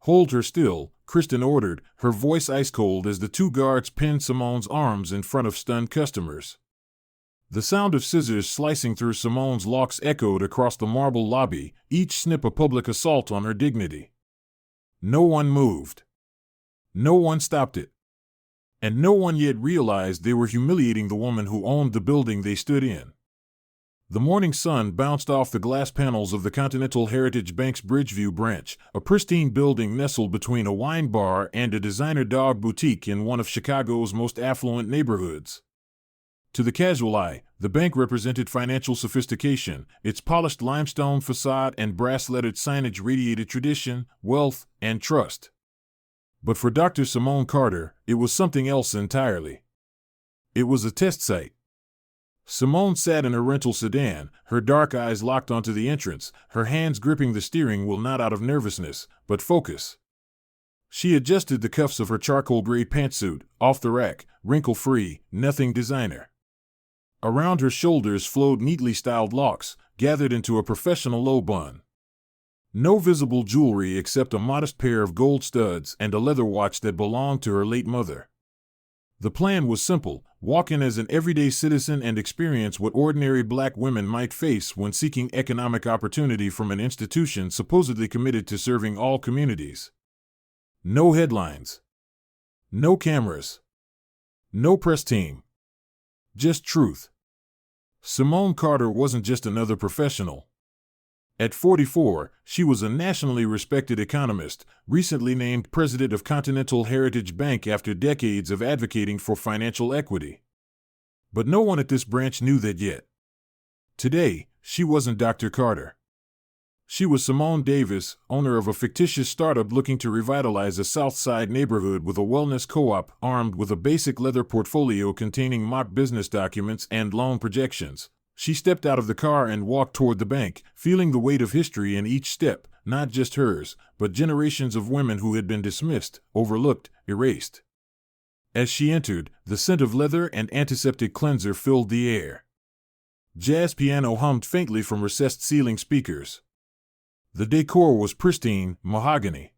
"Hold her still," Kristen ordered, her voice ice-cold as the two guards pinned Simone's arms in front of stunned customers. The sound of scissors slicing through Simone's locks echoed across the marble lobby, each snip a public assault on her dignity. No one moved. No one stopped it. And no one yet realized they were humiliating the woman who owned the building they stood in. The morning sun bounced off the glass panels of the Continental Heritage Bank's Bridgeview branch, a pristine building nestled between a wine bar and a designer dog boutique in one of Chicago's most affluent neighborhoods. To the casual eye, the bank represented financial sophistication. Its polished limestone facade and brass-lettered signage radiated tradition, wealth, and trust. But for Dr. Simone Carter, it was something else entirely. It was a test site. Simone sat in her rental sedan, her dark eyes locked onto the entrance, her hands gripping the steering wheel not out of nervousness, but focus. She adjusted the cuffs of her charcoal gray pantsuit, off the rack, wrinkle-free, nothing designer. Around her shoulders flowed neatly styled locks, gathered into a professional low bun. No visible jewelry except a modest pair of gold studs and a leather watch that belonged to her late mother. The plan was simple: walk in as an everyday citizen and experience what ordinary black women might face when seeking economic opportunity from an institution supposedly committed to serving all communities. No headlines. No cameras. No press team. Just truth. Simone Carter wasn't just another professional. At 44, she was a nationally respected economist, recently named president of Continental Heritage Bank after decades of advocating for financial equity. But no one at this branch knew that yet. Today, she wasn't Dr. Carter. She was Simone Davis, owner of a fictitious startup looking to revitalize a South Side neighborhood with a wellness co-op armed with a basic leather portfolio containing mock business documents and loan projections. She stepped out of the car and walked toward the bank, feeling the weight of history in each step, not just hers, but generations of women who had been dismissed, overlooked, erased. As she entered, the scent of leather and antiseptic cleanser filled the air. Jazz piano hummed faintly from recessed ceiling speakers. The decor was pristine, mahogany.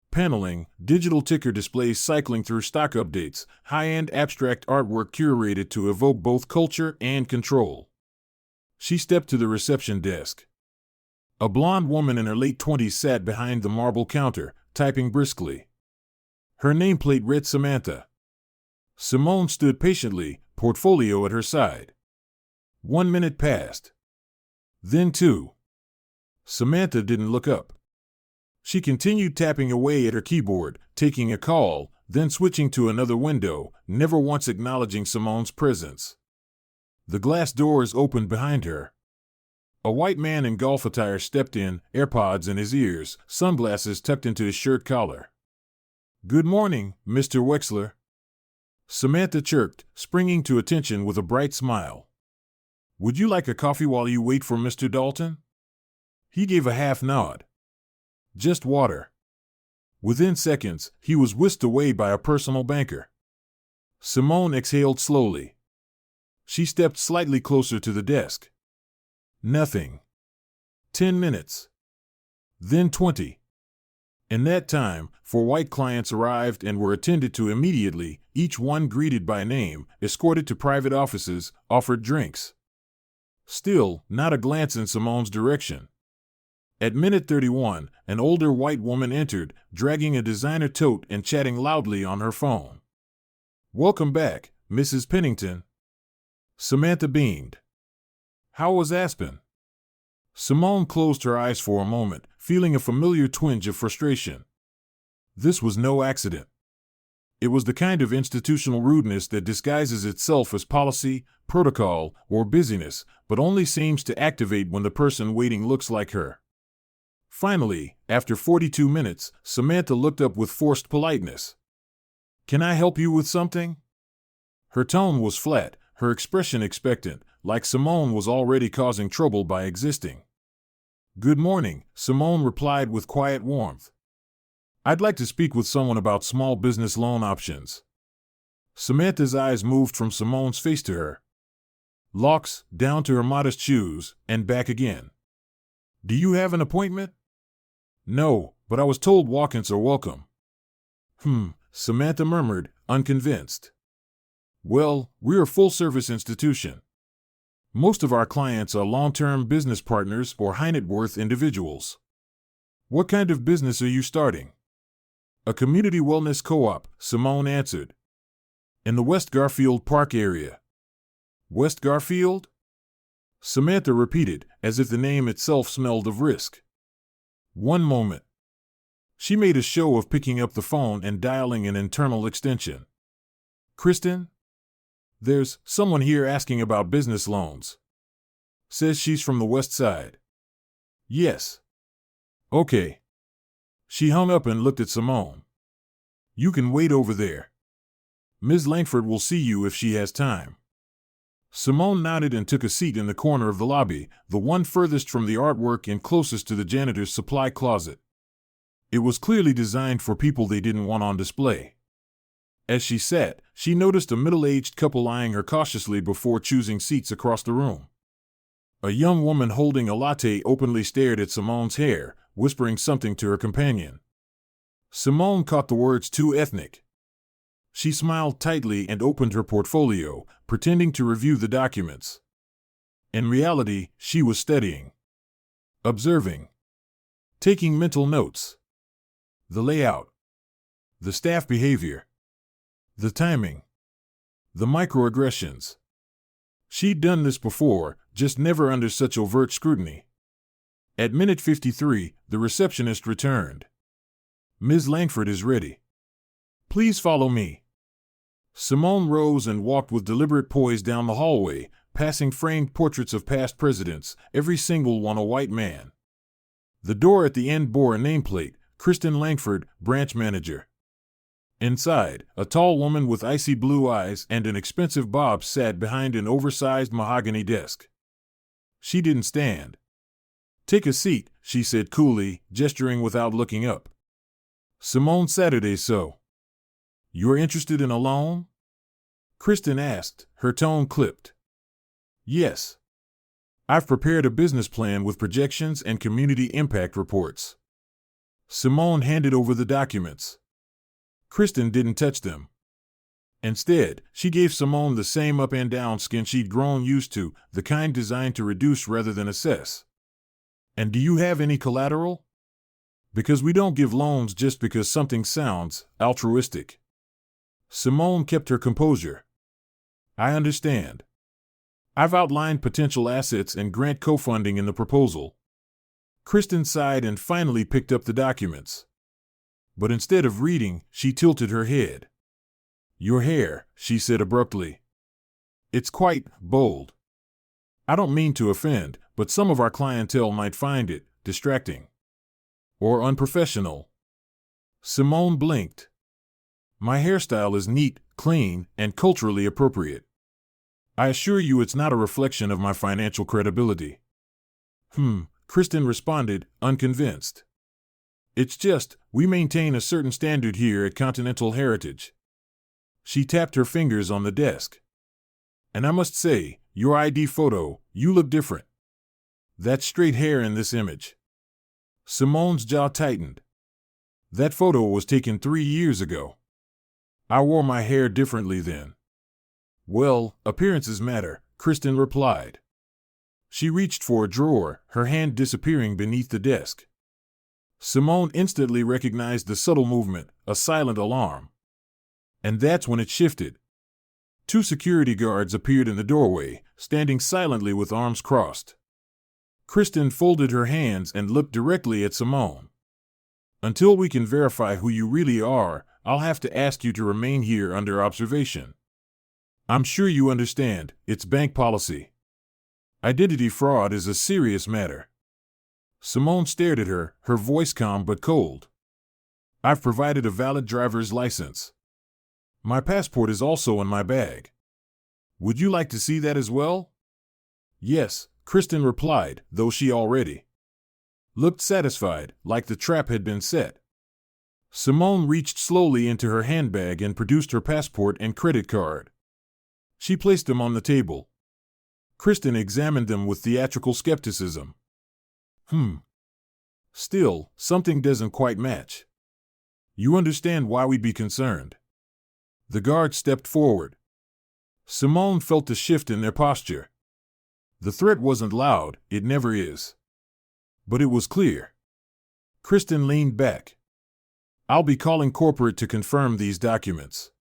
Paneling, digital ticker displays cycling through stock updates, high-end abstract artwork curated to evoke both culture and control. She stepped to the reception desk. A blonde woman in her late 20s sat behind the marble counter, typing briskly. Her nameplate read Samantha. Simone stood patiently, portfolio at her side. 1 minute passed. Then 2. Samantha didn't look up. She continued tapping away at her keyboard, taking a call, then switching to another window, never once acknowledging Simone's presence. The glass doors opened behind her. A white man in golf attire stepped in, AirPods in his ears, sunglasses tucked into his shirt collar. "Good morning, Mr. Wexler," Samantha chirped, springing to attention with a bright smile. "Would you like a coffee while you wait for Mr. Dalton?" He gave a half nod. "Just water." Within seconds, he was whisked away by a personal banker. Simone exhaled slowly. She stepped slightly closer to the desk. Nothing. 10 minutes. Then 20. In that time, 4 white clients arrived and were attended to immediately, each one greeted by name, escorted to private offices, offered drinks. Still, not a glance in Simone's direction. At minute 31, an older white woman entered, dragging a designer tote and chatting loudly on her phone. "Welcome back, Mrs. Pennington." Samantha beamed. "How was Aspen?" Simone closed her eyes for a moment, feeling a familiar twinge of frustration. This was no accident. It was the kind of institutional rudeness that disguises itself as policy, protocol, or busyness, but only seems to activate when the person waiting looks like her. Finally, after 42 minutes, Samantha looked up with forced politeness. "Can I help you with something?" Her tone was flat, her expression expectant, like Simone was already causing trouble by existing. "Good morning," Simone replied with quiet warmth. "I'd like to speak with someone about small business loan options." Samantha's eyes moved from Simone's face to her. Locks, down to her modest shoes, and back again. "Do you have an appointment?" No, but I was told walk-ins are welcome. Samantha murmured, unconvinced. Well, we're a full-service institution. Most of our clients are long-term business partners or high-net-worth individuals. What kind of business are you starting? A community wellness co-op, Simone answered. In the West Garfield Park area. West Garfield? Samantha repeated, as if the name itself smelled of risk. One moment. She made a show of picking up the phone and dialing an internal extension. Kristen? There's someone here asking about business loans. Says she's from the West Side. Yes. Okay. She hung up and looked at Simone. You can wait over there. Ms. Langford will see you if she has time. Simone nodded and took a seat in the corner of the lobby, the one furthest from the artwork and closest to the janitor's supply closet. It was clearly designed for people they didn't want on display. As she sat, she noticed a middle-aged couple eyeing her cautiously before choosing seats across the room. A young woman holding a latte openly stared at Simone's hair, whispering something to her companion. Simone caught the words too ethnic. She smiled tightly and opened her portfolio, pretending to review the documents. In reality, she was studying. Observing. Taking mental notes. The layout. The staff behavior. The timing. The microaggressions. She'd done this before, just never under such overt scrutiny. At minute 53, the receptionist returned. Ms. Langford is ready. Please follow me. Simone rose and walked with deliberate poise down the hallway, passing framed portraits of past presidents, every single one a white man. The door at the end bore a nameplate, Kristen Langford, branch manager. Inside, a tall woman with icy blue eyes and an expensive bob sat behind an oversized mahogany desk. She didn't stand. Take a seat, she said coolly, gesturing without looking up. Simone Saturday so. You're interested in a loan? Kristen asked, her tone clipped. Yes. I've prepared a business plan with projections and community impact reports. Simone handed over the documents. Kristen didn't touch them. Instead, she gave Simone the same up and down skin she'd grown used to, the kind designed to reduce rather than assess. And do you have any collateral? Because we don't give loans just because something sounds altruistic. Simone kept her composure. I understand. I've outlined potential assets and grant co-funding in the proposal. Kristen sighed and finally picked up the documents. But instead of reading, she tilted her head. Your hair, she said abruptly. It's quite bold. I don't mean to offend, but some of our clientele might find it distracting. Or unprofessional. Simone blinked. My hairstyle is neat, clean, and culturally appropriate. I assure you it's not a reflection of my financial credibility. Kristen responded, unconvinced. It's just, we maintain a certain standard here at Continental Heritage. She tapped her fingers on the desk. And I must say, your ID photo, you look different. That straight hair in this image. Simone's jaw tightened. That photo was taken 3 years ago. I wore my hair differently then. Well, appearances matter, Kristen replied. She reached for a drawer, her hand disappearing beneath the desk. Simone instantly recognized the subtle movement, a silent alarm. And that's when it shifted. 2 security guards appeared in the doorway, standing silently with arms crossed. Kristen folded her hands and looked directly at Simone. Until we can verify who you really are, I'll have to ask you to remain here under observation. I'm sure you understand, it's bank policy. Identity fraud is a serious matter. Simone stared at her, her voice calm but cold. I've provided a valid driver's license. My passport is also in my bag. Would you like to see that as well? Yes, Kristen replied, though she already looked satisfied, like the trap had been set. Simone reached slowly into her handbag and produced her passport and credit card. She placed them on the table. Kristen examined them with theatrical skepticism. Still, something doesn't quite match. You understand why we'd be concerned. The guard stepped forward. Simone felt the shift in their posture. The threat wasn't loud, it never is. But it was clear. Kristen leaned back. I'll be calling corporate to confirm these documents.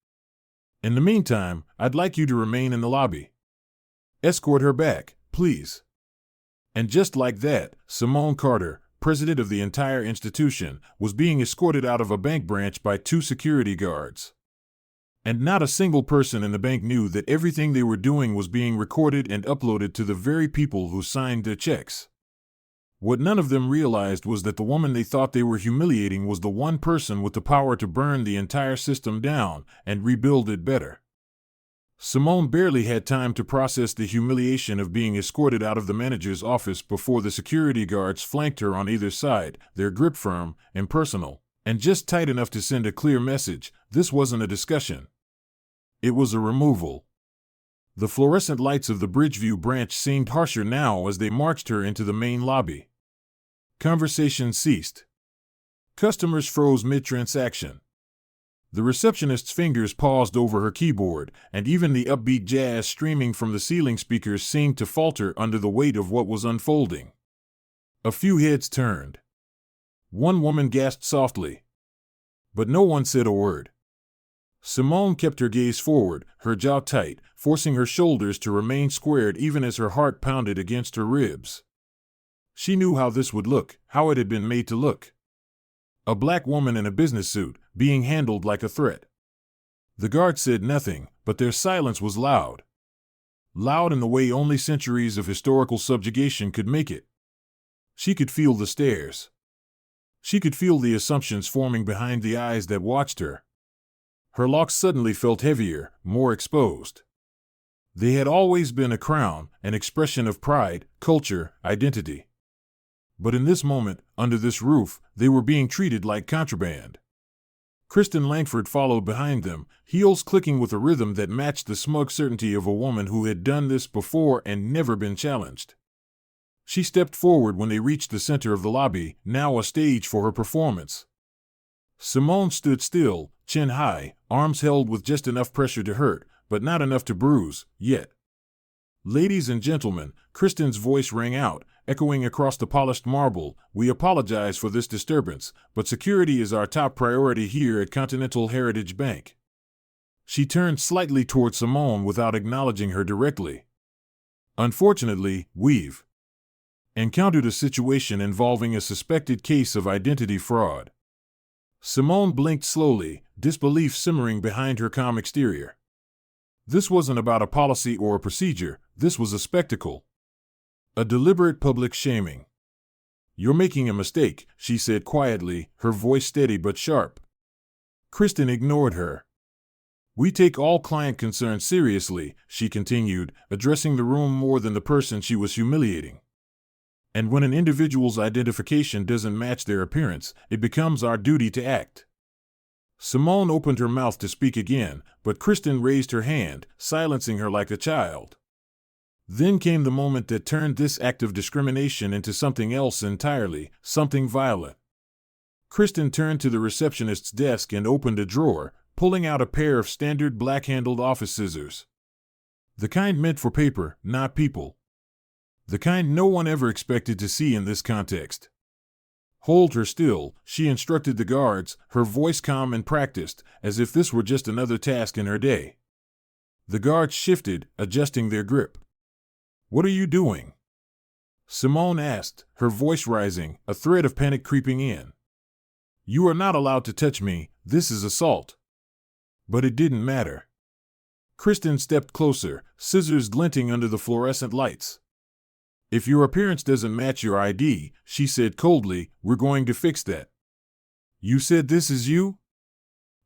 In the meantime, I'd like you to remain in the lobby. Escort her back, please. And just like that, Simone Carter, president of the entire institution, was being escorted out of a bank branch by 2 security guards. And not a single person in the bank knew that everything they were doing was being recorded and uploaded to the very people who signed their checks. What none of them realized was that the woman they thought they were humiliating was the one person with the power to burn the entire system down and rebuild it better. Simone barely had time to process the humiliation of being escorted out of the manager's office before the security guards flanked her on either side, their grip firm, impersonal, and just tight enough to send a clear message. This wasn't a discussion. It was a removal. The fluorescent lights of the Bridgeview branch seemed harsher now as they marched her into the main lobby. Conversation ceased. Customers froze mid-transaction. The receptionist's fingers paused over her keyboard, and even the upbeat jazz streaming from the ceiling speakers seemed to falter under the weight of what was unfolding. A few heads turned. One woman gasped softly. But no one said a word. Simone kept her gaze forward, her jaw tight, forcing her shoulders to remain squared even as her heart pounded against her ribs. She knew how this would look, how it had been made to look. A black woman in a business suit, being handled like a threat. The guard said nothing, but their silence was loud. Loud in the way only centuries of historical subjugation could make it. She could feel the stares. She could feel the assumptions forming behind the eyes that watched her. Her locks suddenly felt heavier, more exposed. They had always been a crown, an expression of pride, culture, identity. But in this moment, under this roof, they were being treated like contraband. Kristen Langford followed behind them, heels clicking with a rhythm that matched the smug certainty of a woman who had done this before and never been challenged. She stepped forward when they reached the center of the lobby, now a stage for her performance. Simone stood still, chin high, arms held with just enough pressure to hurt, but not enough to bruise, yet. Ladies and gentlemen, Kristen's voice rang out, echoing across the polished marble, we apologize for this disturbance, but security is our top priority here at Continental Heritage Bank. She turned slightly toward Simone without acknowledging her directly. Unfortunately, we've encountered a situation involving a suspected case of identity fraud. Simone blinked slowly, disbelief simmering behind her calm exterior. This wasn't about a policy or a procedure, this was a spectacle. A deliberate public shaming. You're making a mistake, she said quietly, her voice steady but sharp. Kristen ignored her. We take all client concerns seriously, she continued, addressing the room more than the person she was humiliating. And when an individual's identification doesn't match their appearance, it becomes our duty to act. Simone opened her mouth to speak again, but Kristen raised her hand, silencing her like a child. Then came the moment that turned this act of discrimination into something else entirely, something violent. Kristen turned to the receptionist's desk and opened a drawer, pulling out a pair of standard black-handled office scissors. The kind meant for paper, not people. The kind no one ever expected to see in this context. Hold her still, she instructed the guards, her voice calm and practiced, as if this were just another task in her day. The guards shifted, adjusting their grip. What are you doing? Simone asked, her voice rising, a thread of panic creeping in. You are not allowed to touch me, this is assault. But it didn't matter. Kristen stepped closer, scissors glinting under the fluorescent lights. If your appearance doesn't match your ID, she said coldly, we're going to fix that. You said this is you?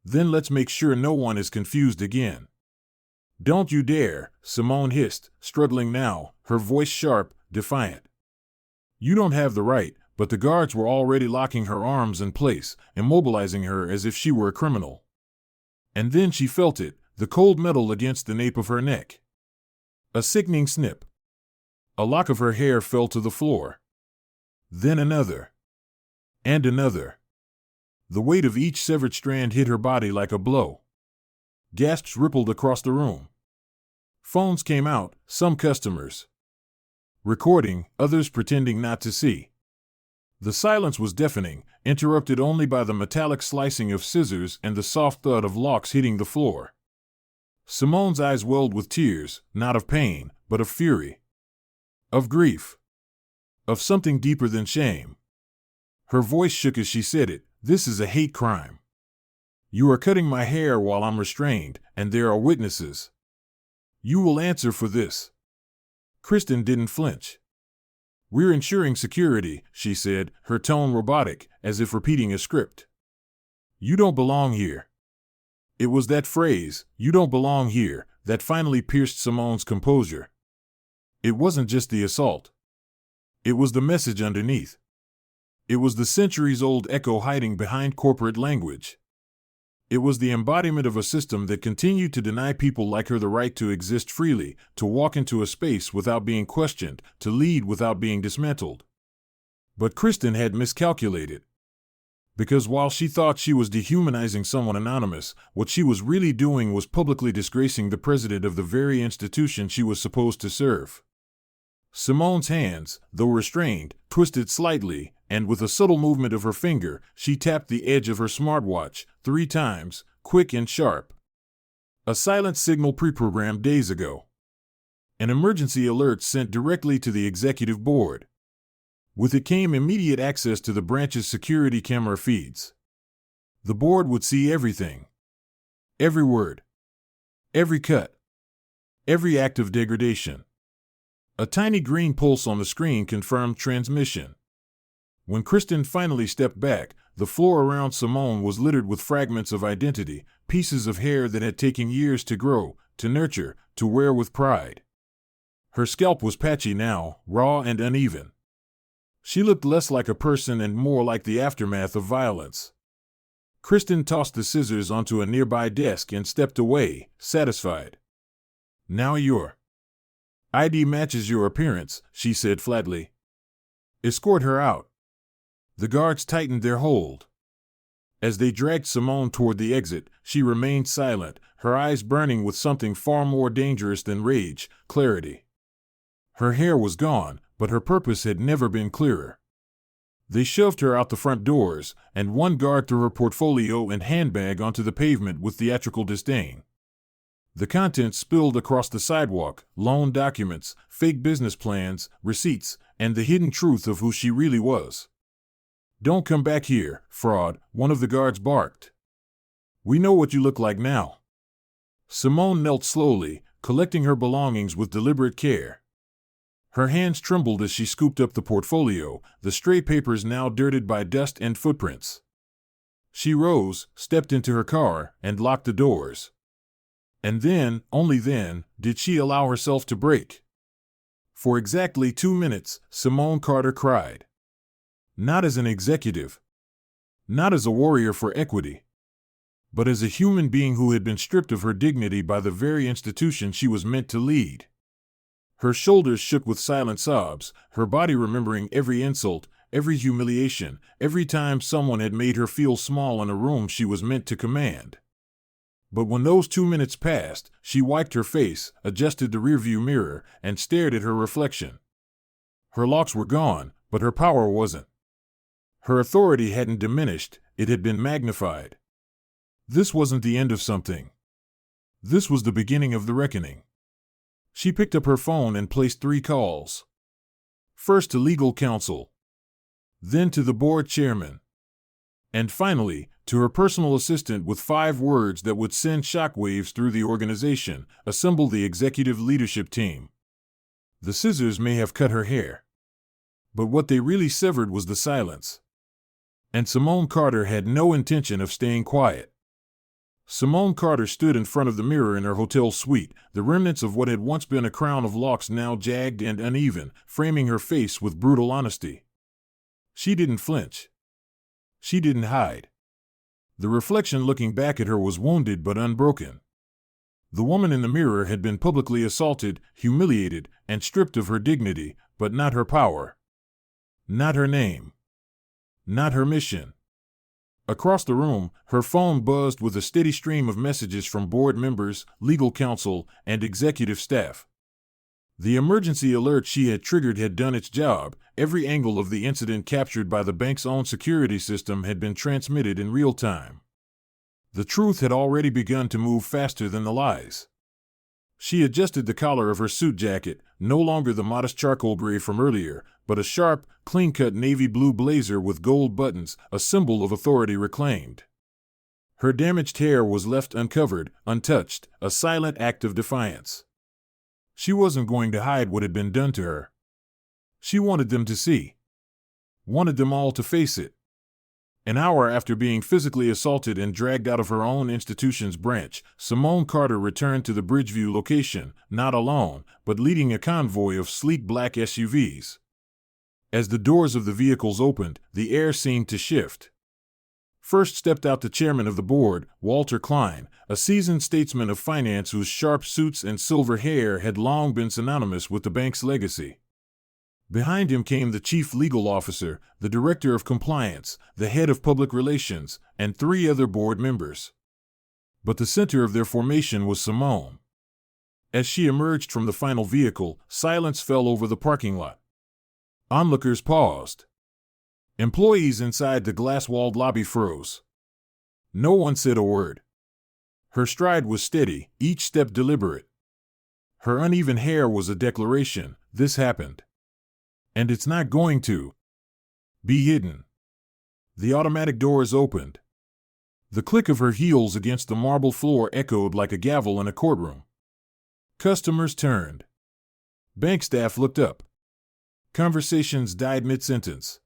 Then let's make sure no one is confused again. Don't you dare, Simone hissed, struggling now, her voice sharp, defiant. You don't have the right, but the guards were already locking her arms in place, immobilizing her as if she were a criminal. And then she felt it, the cold metal against the nape of her neck. A sickening snip. A lock of her hair fell to the floor. Then another. And another. The weight of each severed strand hit her body like a blow. Gasps rippled across the room. Phones came out, some customers recording, others pretending not to see. The silence was deafening, interrupted only by the metallic slicing of scissors and the soft thud of locks hitting the floor. Simone's eyes welled with tears, not of pain, but of fury. Of grief. Of something deeper than shame. Her voice shook as she said it. This is a hate crime. You are cutting my hair while I'm restrained, and there are witnesses. You will answer for this. Kristen didn't flinch. We're ensuring security, she said, her tone robotic, as if repeating a script. You don't belong here. It was that phrase, you don't belong here, that finally pierced Simone's composure. It wasn't just the assault. It was the message underneath. It was the centuries-old echo hiding behind corporate language. It was the embodiment of a system that continued to deny people like her the right to exist freely, to walk into a space without being questioned, to lead without being dismantled. But Kristen had miscalculated. Because while she thought she was dehumanizing someone anonymous, what she was really doing was publicly disgracing the president of the very institution she was supposed to serve. Simone's hands, though restrained, twisted slightly, and with a subtle movement of her finger, she tapped the edge of her smartwatch 3 times, quick and sharp. A silent signal pre-programmed days ago. An emergency alert sent directly to the executive board. With it came immediate access to the branch's security camera feeds. The board would see everything. Every word. Every cut. Every act of degradation. A tiny green pulse on the screen confirmed transmission. When Kristen finally stepped back, the floor around Simone was littered with fragments of identity, pieces of hair that had taken years to grow, to nurture, to wear with pride. Her scalp was patchy now, raw and uneven. She looked less like a person and more like the aftermath of violence. Kristen tossed the scissors onto a nearby desk and stepped away, satisfied. Now your ID matches your appearance, she said flatly. Escort her out. The guards tightened their hold. As they dragged Simone toward the exit, she remained silent, her eyes burning with something far more dangerous than rage, clarity. Her hair was gone, but her purpose had never been clearer. They shoved her out the front doors, and one guard threw her portfolio and handbag onto the pavement with theatrical disdain. The contents spilled across the sidewalk, loan documents, fake business plans, receipts, and the hidden truth of who she really was. Don't come back here, fraud, one of the guards barked. We know what you look like now. Simone knelt slowly, collecting her belongings with deliberate care. Her hands trembled as she scooped up the portfolio, the stray papers now dirted by dust and footprints. She rose, stepped into her car, and locked the doors. And then, only then, did she allow herself to break. For exactly 2 minutes, Simone Carter cried. Not as an executive. Not as a warrior for equity. But as a human being who had been stripped of her dignity by the very institution she was meant to lead. Her shoulders shook with silent sobs, her body remembering every insult, every humiliation, every time someone had made her feel small in a room she was meant to command. But when those 2 minutes passed, she wiped her face, adjusted the rearview mirror, and stared at her reflection. Her locks were gone, but her power wasn't. Her authority hadn't diminished, it had been magnified. This wasn't the end of something. This was the beginning of the reckoning. She picked up her phone and placed 3 calls. First to legal counsel. Then to the board chairman. And finally, to her personal assistant with 5 words that would send shockwaves through the organization: assemble the executive leadership team. The scissors may have cut her hair. But what they really severed was the silence. And Simone Carter had no intention of staying quiet. Simone Carter stood in front of the mirror in her hotel suite, the remnants of what had once been a crown of locks now jagged and uneven, framing her face with brutal honesty. She didn't flinch. She didn't hide. The reflection looking back at her was wounded but unbroken. The woman in the mirror had been publicly assaulted, humiliated, and stripped of her dignity, but not her power. Not her name. not her mission. Across the room, her phone buzzed with a steady stream of messages from board members, legal counsel, and executive staff. The emergency alert she had triggered had done its job. Every angle of the incident captured by the bank's own security system had been transmitted in real time. The truth had already begun to move faster than the lies. She adjusted the collar of her suit jacket, no longer the modest charcoal gray from earlier, but a sharp, clean-cut navy blue blazer with gold buttons, a symbol of authority reclaimed. Her damaged hair was left uncovered, untouched, a silent act of defiance. She wasn't going to hide what had been done to her. She wanted them to see. Wanted them all to face it. An hour after being physically assaulted and dragged out of her own institution's branch, Simone Carter returned to the Bridgeview location, not alone, but leading a convoy of sleek black SUVs. As the doors of the vehicles opened, the air seemed to shift. First stepped out the chairman of the board, Walter Klein, a seasoned statesman of finance whose sharp suits and silver hair had long been synonymous with the bank's legacy. Behind him came the chief legal officer, the director of compliance, the head of public relations, and 3 other board members. But the center of their formation was Simone. As she emerged from the final vehicle, silence fell over the parking lot. Onlookers paused. Employees inside the glass-walled lobby froze. No one said a word. Her stride was steady, each step deliberate. Her uneven hair was a declaration: this happened. And it's not going to be hidden. The automatic doors opened. The click of her heels against the marble floor echoed like a gavel in a courtroom. Customers turned. Bank staff looked up. Conversations died mid-sentence.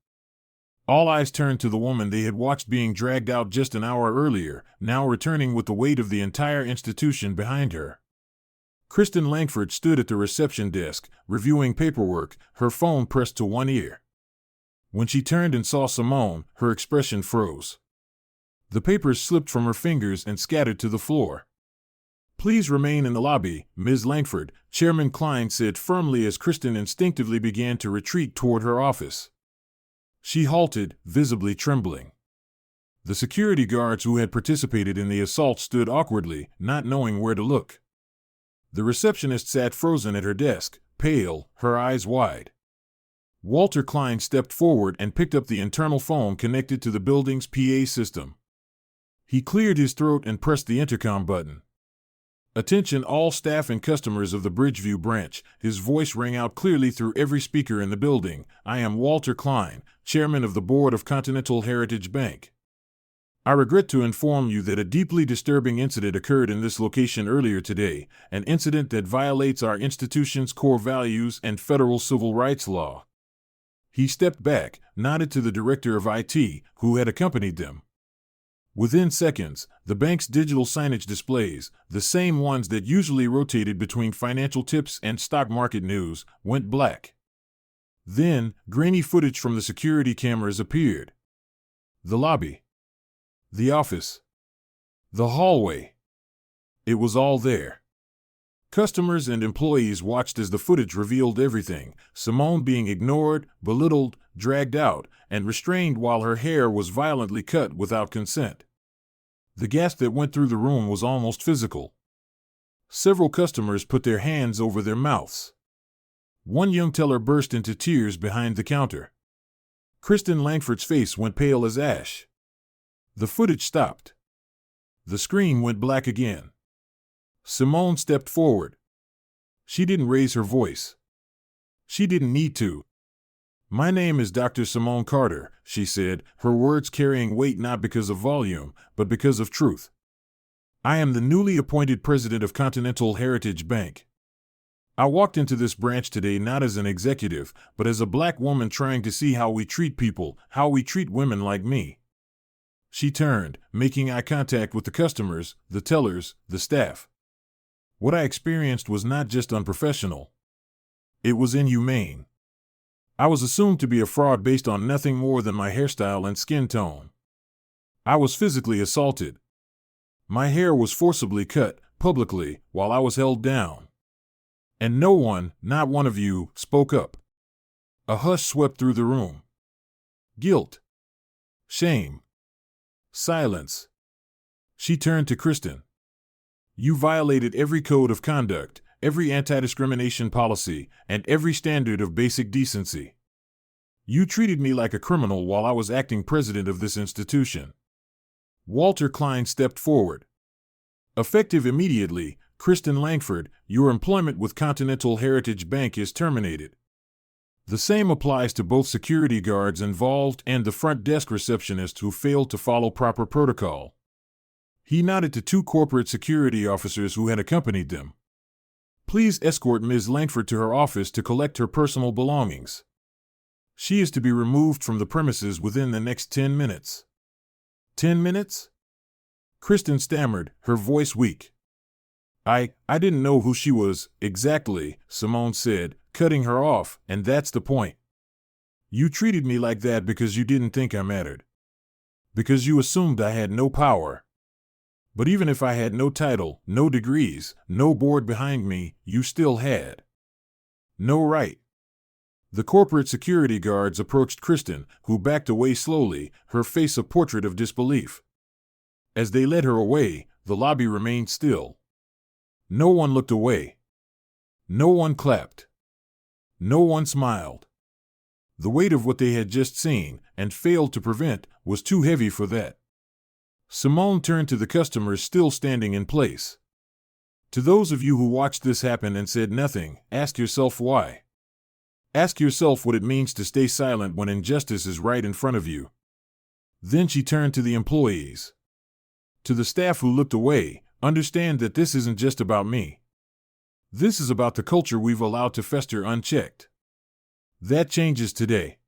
All eyes turned to the woman they had watched being dragged out just an hour earlier, now returning with the weight of the entire institution behind her. Kristen Langford stood at the reception desk, reviewing paperwork, her phone pressed to one ear. When she turned and saw Simone, her expression froze. The papers slipped from her fingers and scattered to the floor. "Please remain in the lobby, Ms. Langford," Chairman Klein said firmly as Kristen instinctively began to retreat toward her office. She halted, visibly trembling. The security guards who had participated in the assault stood awkwardly, not knowing where to look. The receptionist sat frozen at her desk, pale, her eyes wide. Walter Klein stepped forward and picked up the internal phone connected to the building's PA system. He cleared his throat and pressed the intercom button. "Attention all staff and customers of the Bridgeview branch," his voice rang out clearly through every speaker in the building. "I am Walter Klein, chairman of the board of Continental Heritage Bank. I regret to inform you that a deeply disturbing incident occurred in this location earlier today, an incident that violates our institution's core values and federal civil rights law." He stepped back, nodded to the director of IT, who had accompanied them. Within seconds, the bank's digital signage displays, the same ones that usually rotated between financial tips and stock market news, went black. Then, grainy footage from the security cameras appeared. The lobby. The office. The hallway. It was all there. Customers and employees watched as the footage revealed everything: Simone being ignored, belittled, dragged out, and restrained while her hair was violently cut without consent. The gasp that went through the room was almost physical. Several customers put their hands over their mouths. One young teller burst into tears behind the counter. Kristen Langford's face went pale as ash. The footage stopped. The screen went black again. Simone stepped forward. She didn't raise her voice. She didn't need to. "My name is Dr. Simone Carter," she said, her words carrying weight not because of volume, but because of truth. "I am the newly appointed president of Continental Heritage Bank. I walked into this branch today not as an executive, but as a black woman trying to see how we treat people, how we treat women like me." She turned, making eye contact with the customers, the tellers, the staff. "What I experienced was not just unprofessional. It was inhumane. I was assumed to be a fraud based on nothing more than my hairstyle and skin tone. I was physically assaulted. My hair was forcibly cut, publicly, while I was held down. And no one, not one of you, spoke up." A hush swept through the room. Guilt. Shame. Silence. She turned to Kristen. You violated every code of conduct, every anti-discrimination policy, and every standard of basic decency. You treated me like a criminal while I was acting president of this institution. Walter Klein stepped forward. Effective immediately, Kristen Langford, your employment with Continental Heritage Bank is terminated. The same applies to both security guards involved and the front desk receptionist who failed to follow proper protocol. He nodded to two corporate security officers who had accompanied them. Please escort Ms. Langford to her office to collect her personal belongings. She is to be removed from the premises within the next 10 minutes. 10 minutes? Kristen stammered, her voice weak. I didn't know who she was, exactly, Simone said, cutting her off, and that's the point. You treated me like that because you didn't think I mattered. Because you assumed I had no power. But even if I had no title, no degrees, no board behind me, you still had no right. The corporate security guards approached Kristen, who backed away slowly, her face a portrait of disbelief. As they led her away, the lobby remained still. No one looked away. No one clapped. No one smiled. The weight of what they had just seen, and failed to prevent, was too heavy for that. Simone turned to the customers still standing in place. To those of you who watched this happen and said nothing, ask yourself why. Ask yourself what it means to stay silent when injustice is right in front of you. Then she turned to the employees. To the staff who looked away, understand that this isn't just about me. This is about the culture we've allowed to fester unchecked. That changes today.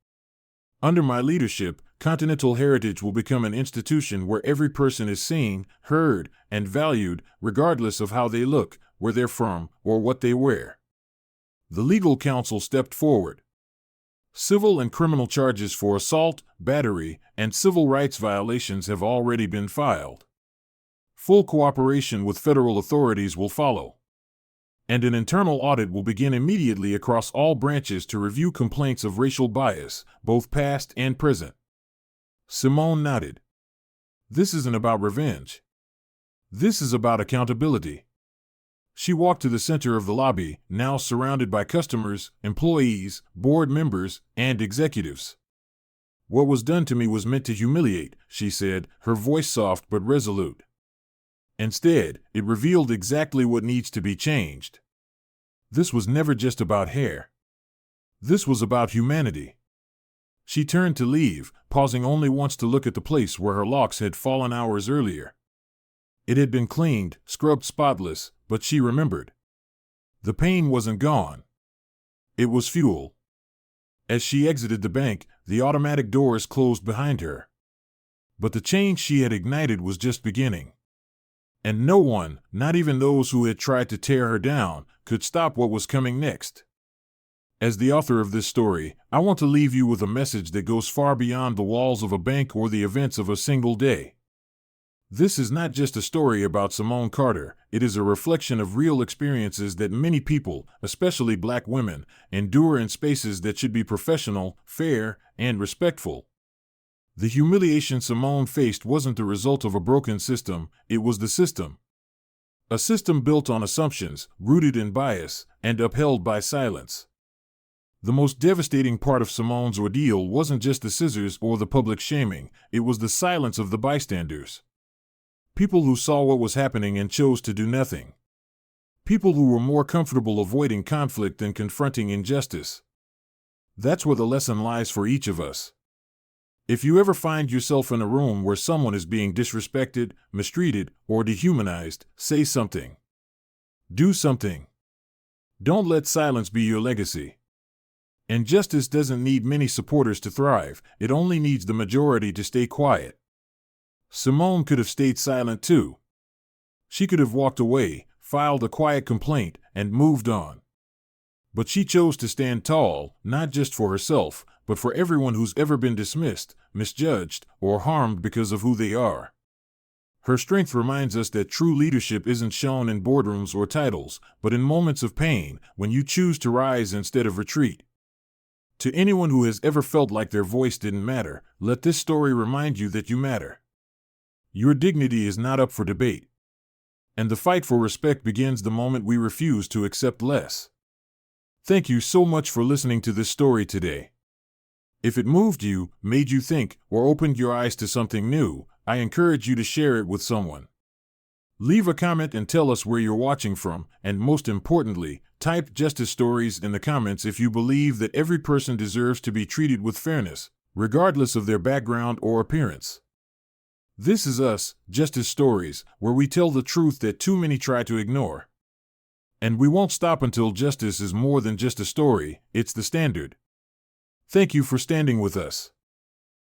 Under my leadership, Continental Heritage will become an institution where every person is seen, heard, and valued, regardless of how they look, where they're from, or what they wear. The legal counsel stepped forward. Civil and criminal charges for assault, battery, and civil rights violations have already been filed. Full cooperation with federal authorities will follow. And an internal audit will begin immediately across all branches to review complaints of racial bias, both past and present. Simone nodded. This isn't about revenge. This is about accountability. She walked to the center of the lobby, now surrounded by customers, employees, board members, and executives. What was done to me was meant to humiliate, she said, her voice soft but resolute. Instead, it revealed exactly what needs to be changed. This was never just about hair. This was about humanity. She turned to leave, pausing only once to look at the place where her locks had fallen hours earlier. It had been cleaned, scrubbed spotless, but she remembered. The pain wasn't gone. It was fuel. As she exited the bank, the automatic doors closed behind her. But the change she had ignited was just beginning. And no one, not even those who had tried to tear her down, could stop what was coming next. As the author of this story, I want to leave you with a message that goes far beyond the walls of a bank or the events of a single day. This is not just a story about Simone Carter, it is a reflection of real experiences that many people, especially Black women, endure in spaces that should be professional, fair, and respectful. The humiliation Simone faced wasn't the result of a broken system, it was the system. A system built on assumptions, rooted in bias, and upheld by silence. The most devastating part of Simone's ordeal wasn't just the scissors or the public shaming, it was the silence of the bystanders. People who saw what was happening and chose to do nothing. People who were more comfortable avoiding conflict than confronting injustice. That's where the lesson lies for each of us. If you ever find yourself in a room where someone is being disrespected, mistreated, or dehumanized, say something. Do something. Don't let silence be your legacy. Injustice doesn't need many supporters to thrive, it only needs the majority to stay quiet. Simone could have stayed silent too. She could have walked away, filed a quiet complaint, and moved on. But she chose to stand tall, not just for herself, but for everyone who's ever been dismissed, misjudged, or harmed because of who they are. Her strength reminds us that true leadership isn't shown in boardrooms or titles, but in moments of pain, when you choose to rise instead of retreat. To anyone who has ever felt like their voice didn't matter, let this story remind you that you matter. Your dignity is not up for debate. And the fight for respect begins the moment we refuse to accept less. Thank you so much for listening to this story today. If it moved you, made you think, or opened your eyes to something new, I encourage you to share it with someone. Leave a comment and tell us where you're watching from, and most importantly, type Justice Stories in the comments if you believe that every person deserves to be treated with fairness, regardless of their background or appearance. This is us, Justice Stories, where we tell the truth that too many try to ignore. And we won't stop until justice is more than just a story, it's the standard. Thank you for standing with us.